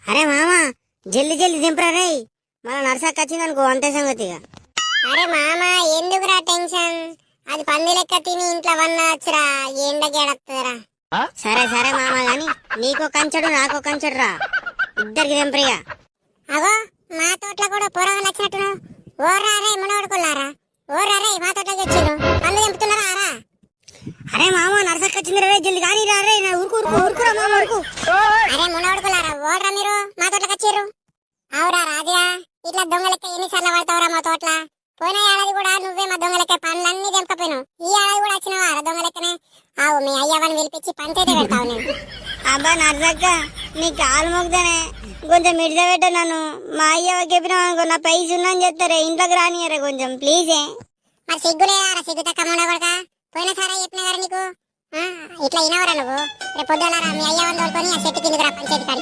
అరే మామ జల్ది జల్ది దింపరా రే, మన నర్సక్క వచ్చిందనుకో అంతే సంగతిగా. అరే మామ ఎందుకురా టెన్షన్, అది పంది లెక్క తిని ఇంట్లో వన్నచ్చురా, ఎండకేడత్తరా. సరే సరే మామ గాని నీకో కంచడు నాకో కంచడు రా, ఇద్దరికి దింపరిగా. అగో మా తోటలో కూడా పోరగాళ్ళు వచ్చినట్టు. ఓర్రా రే మునవడుకున్నారా, ఓర్రా రే మా తోటలోకి వచ్చిర్రు, పండ్లు దింపుతున్నారా రా. అరే మామ నర్సక్క వచ్చింది రే, జల్ది కానీ రా రే, ఉరుకు ఉరుకు ఉరుకురా మామ ఉరుకు. అరే మునవడుకున్నారా, ఓర్రా మీరు మా తోటలోకి వచ్చిర్రు. అవురా రాజా, ఇట్లా దొంగలెక్క ఎన్నిసార్లు పడతావురా మా తోటల. పోయిన ఏడాది కూడా నువ్వే మా దొంగలెక్క పండ్లన్నీ దింపపోయినావు, ఈ ఏడాది కూడా వచ్చినావా రా దొంగలెక్కనే. ఆవు మీ అయ్యవని పిలిపించి పంచైతే పెడతావు నేను. అబ్బా నర్సక్క నీ కాలు మొక్కుతానే, కొంచెం మిడిదబెట్ట నన్ను. మా అయ్య చెప్పినావు అనుకో నా పైస ఉందని చెప్తారే, ఇంట్లోకి రానియరే కొంచెం ప్లీజే. మరి సిగ్గులేదా సిగ్గు తక్క ఉండకూడక. పోయిన సారా చెప్పినా కదా నీకు, ఇట్లా వినవరా నువ్వు. రేపు పొద్దులారా మీ అయ్యవని తోలుకొని ఆ చెట్టు కిందకి రా పంచాయతీ కాడికి.